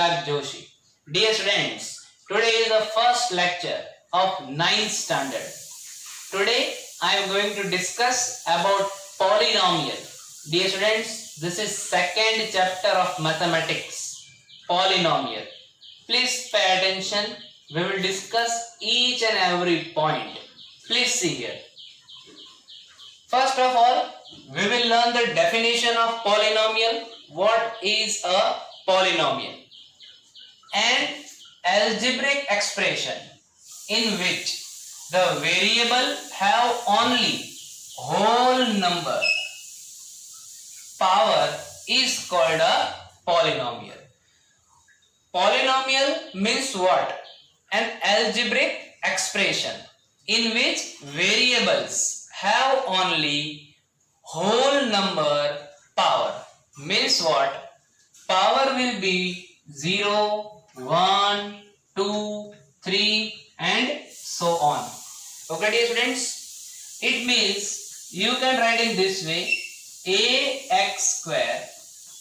Anurag Joshi. Dear students, today is the first lecture of 9th standard. Today I am going to discuss about polynomial. Dear students, this is second chapter of mathematics, polynomial. Please pay attention. We will discuss each and every point. Please see here. First of all, we will learn the definition of polynomial. What is a polynomial? An algebraic expression in which the variable have only whole number power is called a polynomial. Polynomial means what? An algebraic expression in which variables have only whole number power. Means what? Power will be 0, 1, 2, 3 and so on. Okay dear students? It means you can write in this way: ax square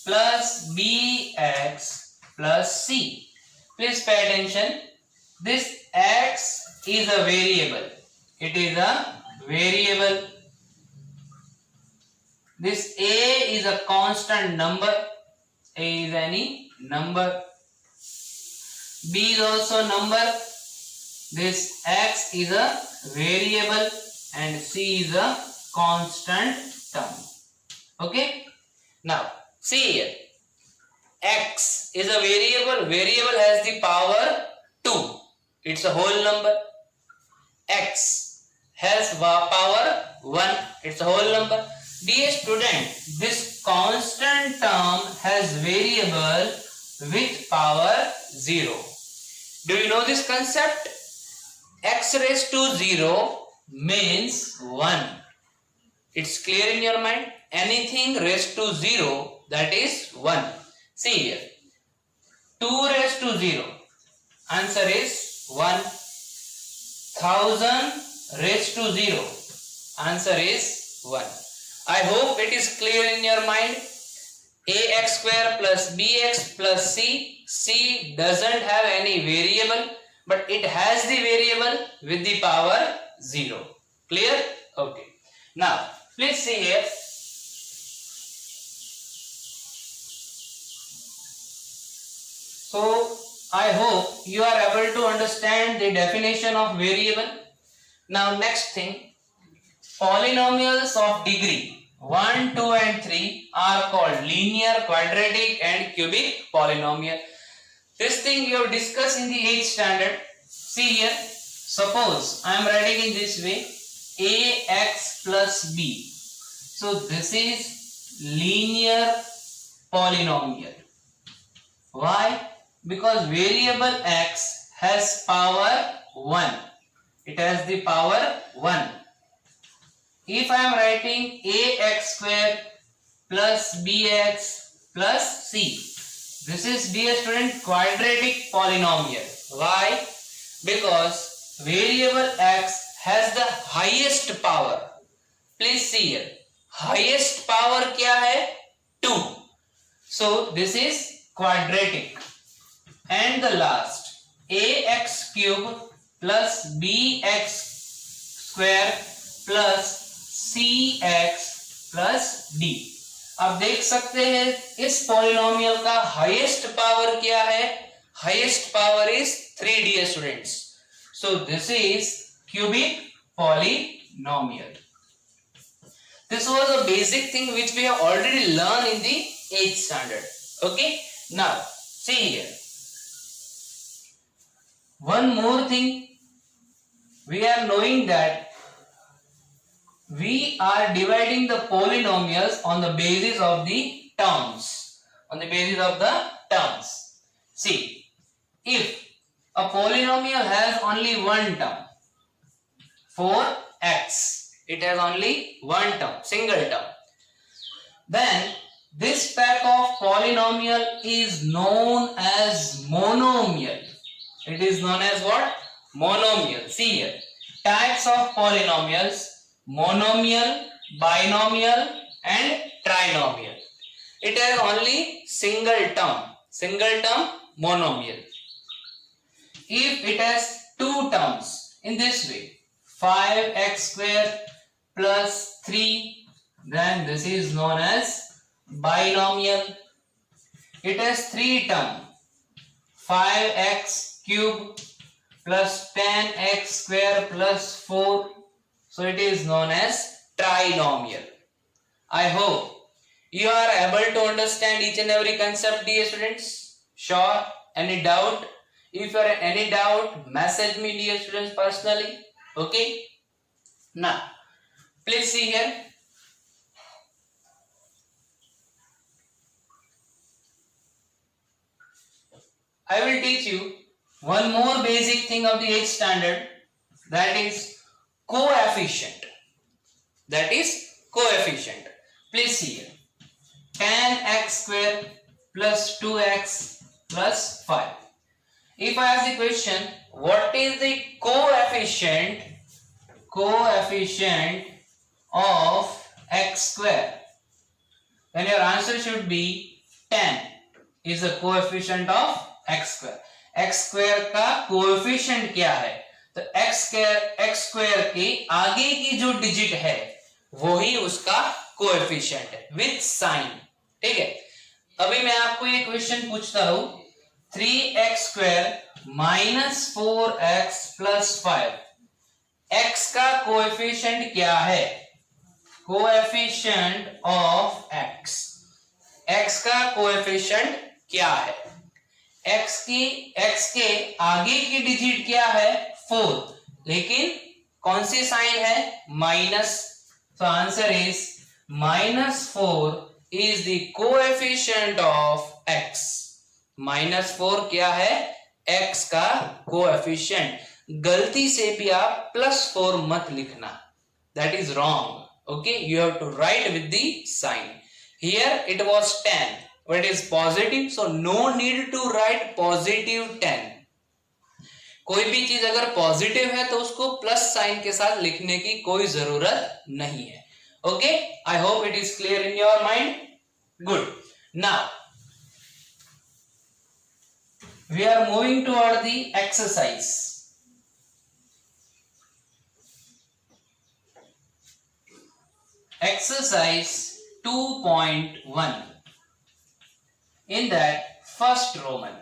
plus bx plus c. Please pay attention. This x is a variable. It is a variable. This a is a constant number. A is any number. B is also number. This x is a variable and c is a constant term. Okay. Now see here. X is a variable. Variable has the power 2. It's a whole number. X has power 1. It's a whole number. Dear student, this constant term has variable with power 0. Do you know this concept? X raised to 0 means 1. It's clear in your mind? Anything raised to 0, that is 1. See here. 2 raised to 0. Answer is 1. 1000 raised to 0. Answer is 1. I hope it is clear in your mind. Ax square plus bx plus c. C doesn't have any variable, but it has the variable with the power 0. Clear? Okay. Now, please see here. So, I hope you are able to understand the definition of variable. Now, next thing, polynomials of degree 1, 2 and 3 are called linear, quadratic and cubic polynomial. This thing you have discussed in the 8th standard. See here, suppose I am writing in this way: ax plus b. So this is linear polynomial. Why? Because variable x has power 1. It has the power 1. If I am writing ax square plus bx plus c, this is, dear student, quadratic polynomial. Why? Because variable x has the highest power. Please see here. Highest power क्या है? 2. So this is quadratic. And the last, ax cube plus bx square plus cx plus d. अब देख सकते हैं इस polynomial का highest power क्या है? Highest power is 3, dear students. So this is cubic polynomial. This was a basic thing which we have already learned in the 8th standard. Okay. Now see here. One more thing. We are knowing that we are dividing the polynomials on the basis of the terms. On the basis of the terms. See, if a polynomial has only one term, 4x, it has only one term, single term, then this type of polynomial is known as monomial. It is known as what? Monomial. See here, types of polynomials: monomial, binomial and trinomial. It has only single term. Single term monomial. If it has two terms in this way, 5x square plus 3, then this is known as binomial. It has three terms, 5x cube plus 10x square plus 4, so it is known as trinomial. I hope you are able to understand each and every concept, dear students. Sure? Any doubt? If you are any doubt, message me, dear students, personally. Okay? Now, please see here. I will teach you one more basic thing of the 8th standard, that is coefficient. That is coefficient. Please see here. 10x square plus 2x plus 5. If I ask the question, what is the coefficient of x square? Then your answer should be 10 is the coefficient of x square. x square का coefficient क्या है? तो x square के आगे की जो digit है वो ही उसका कोएफिशिएंट है विथ साइन. ठीक है. अभी मैं आपको ये क्वेश्चन पूछता हूं, 3x square minus 4x plus 5, x का कोएफिशिएंट क्या है? Coefficient of x. x का कोएफिशिएंट क्या है? x के आगे की डिजिट क्या है? 4, लेकिन कौन सी साइन है? Minus. So answer is -4 is the coefficient of x. -4 क्या है? x का coefficient. गलती से भी आप +4 मत लिखना. That is wrong. Okay, you have to write with the sign. Here it was 10, but it is positive, so no need to write positive 10. कोई भी चीज अगर पॉजिटिव है तो उसको प्लस साइन के साथ लिखने की कोई जरूरत नहीं है. Okay, I hope it is clear in your mind. Good. Now we are moving toward the exercise. Exercise 2.1. in that first Roman.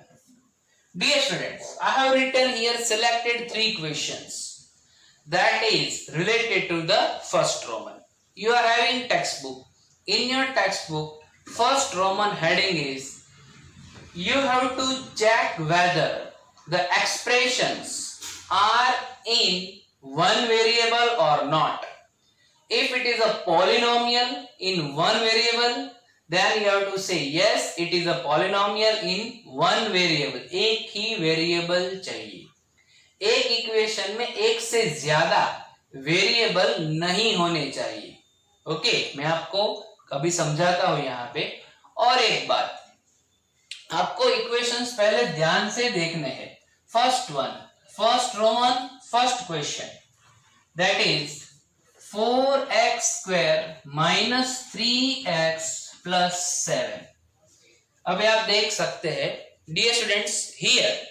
Dear students, I have written here selected 3 questions that is related to the first Roman. You are having textbook. In your textbook, first Roman heading is you have to check whether the expressions are in one variable or not. If it is a polynomial in one variable, then you have to say yes, it is a polynomial in one variable. एक ही variable चाहिए. एक equation में एक से ज्यादा variable नहीं होने चाहिए. ओके, मैं आपको कभी समझाता हूं यहाँ पे. और एक बात, आपको इक्वेशंस पहले ध्यान से देखने हैं. First roman first question, that is 4x square minus 3x plus 7. अभी आप देख सकते हैं dear students, here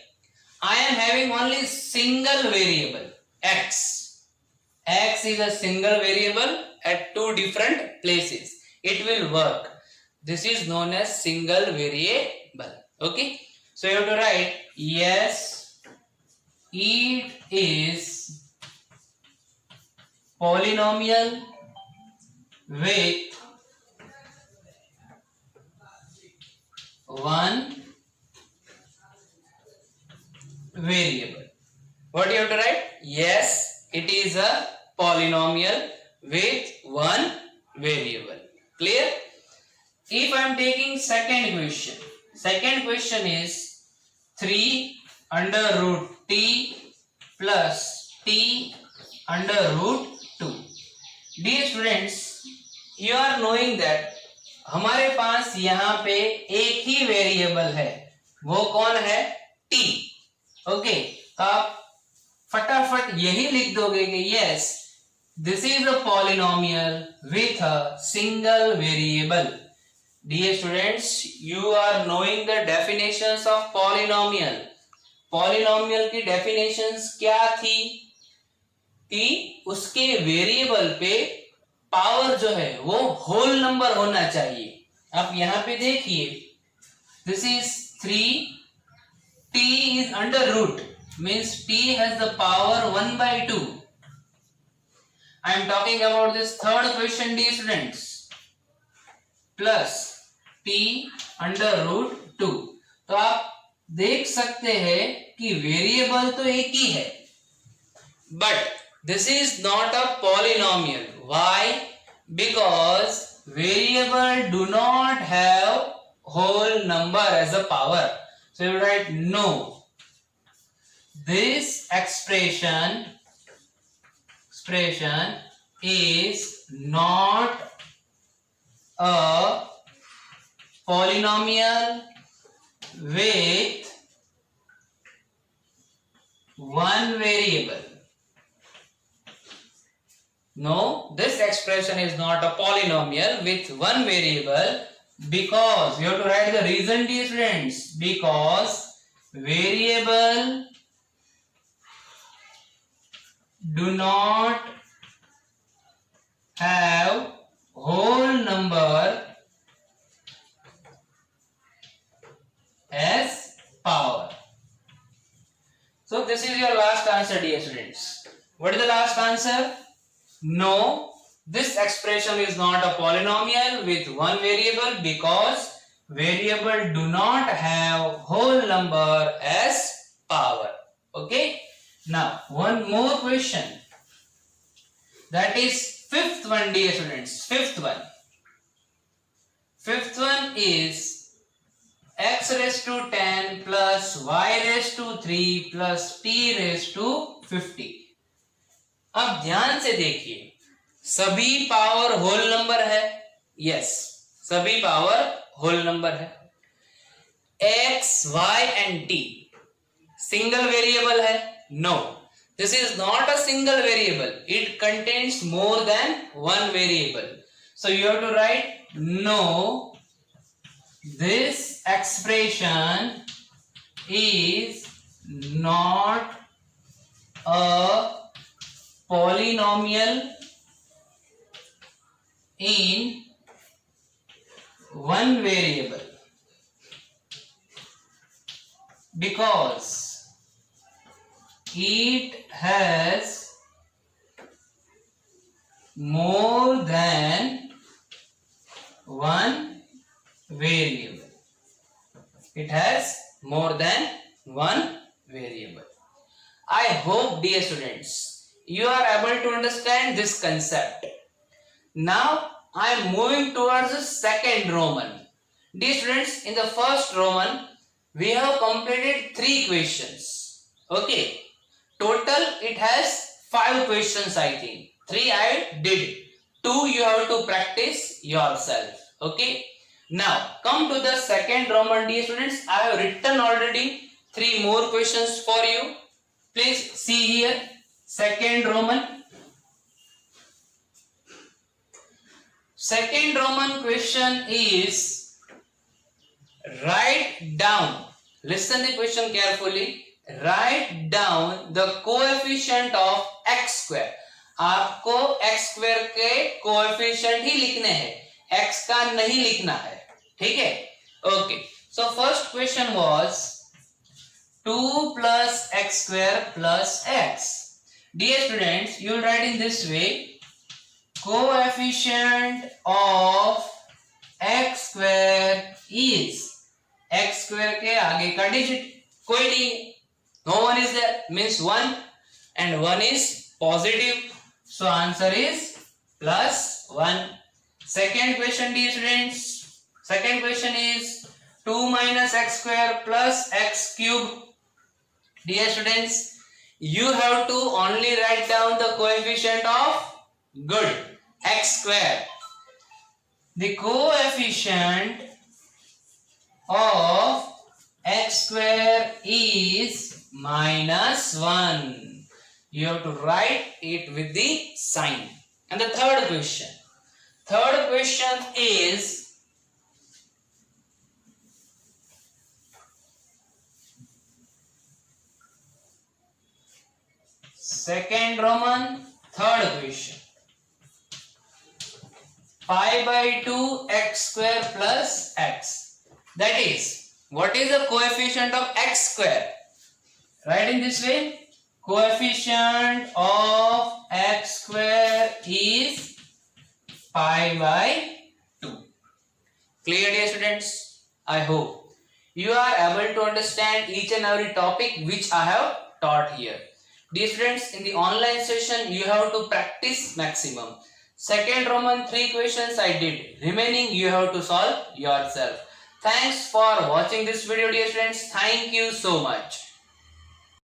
I am having only single variable x. x is a single variable at 2 different places. It will work. This is known as single variable. Okay, so you have to write yes, it is polynomial with one variable. What you have to write? Yes, it is a polynomial with one variable. Clear? If I am taking second question is 3 under root t plus t under root 2. Dear students, you are knowing that हमारे पास यहाँ पे एक ही variable है, वो कौन है? t. Okay, तो आप फटाफट यही लिख दोगे कि yes, this is a polynomial with a single variable. Dear students, you are knowing the definitions of polynomial. Polynomial की definitions क्या थी कि उसके वेरिएबल पे पावर जो है वो होल नंबर होना चाहिए. आप यहाँ पे देखिए, this is 3, t is under root, means t has the power 1/2. I am talking about this third question, dear students. Plus t under root 2. तो आप देख सकते हैं कि वेरिएबल तो एक ही है, but this is not a polynomial. Why? Because variable do not have whole number as a power. So you write no, this expression is not a polynomial with one variable. No, this expression is not a polynomial with one variable, because you have to write the reason, dear students. Because variable do not have whole number as power. So this is your last answer, dear students. What is the last answer? No, this expression is not a polynomial with one variable, because variable do not have whole number as power. Okay. Now one more question. That is fifth one, dear students. Fifth one is x raised to 10 plus y raised to 3 plus t raised to 50. अब ध्यान से देखिए, सभी power whole number है. Yes, सभी power whole number है. x, y and t single variable है? No, this is not a single variable. It contains more than one variable. So you have to write no, this expression is not a polynomial in one variable, because it has more than one variable. It has more than one variable. I hope, dear students, you are able to understand this concept. Now I am moving towards the second Roman. Dear students, in the first Roman we have completed 3 questions. Okay. Total it has 5 questions, I think. 3 I did. 2 you have to practice yourself. Okay. Now come to the second Roman, dear students. I have written already 3 more questions for you. Please see here. Second Roman. Second Roman question is, write down. Listen the question carefully. Write down the coefficient of x square. आपको x square के coefficient ही लिखने हैं, x का नहीं लिखना है. ठीक है? Okay. So first question was 2 plus x square plus x. Dear students, you will write in this way: coefficient of x square is, x square के आगे का digit कोई नहीं, no one is there, means 1, and 1 is positive, so answer is plus 1. Second question, dear students. Second question is 2 minus x square plus x cube. Dear students, you have to only write down the coefficient of good x square. The coefficient of x square is minus 1. You have to write it with the sign. And the third question. Third question is Second Roman, third question. Pi by 2 x square plus x. That is, what is the coefficient of x square? Write in this way. Coefficient of x square is pi by 2. Clear, dear students? I hope you are able to understand each and every topic which I have taught here. Dear students, in the online session you have to practice maximum. Second Roman 3 questions I did. Remaining you have to solve yourself. Thanks for watching this video, dear students. Thank you so much.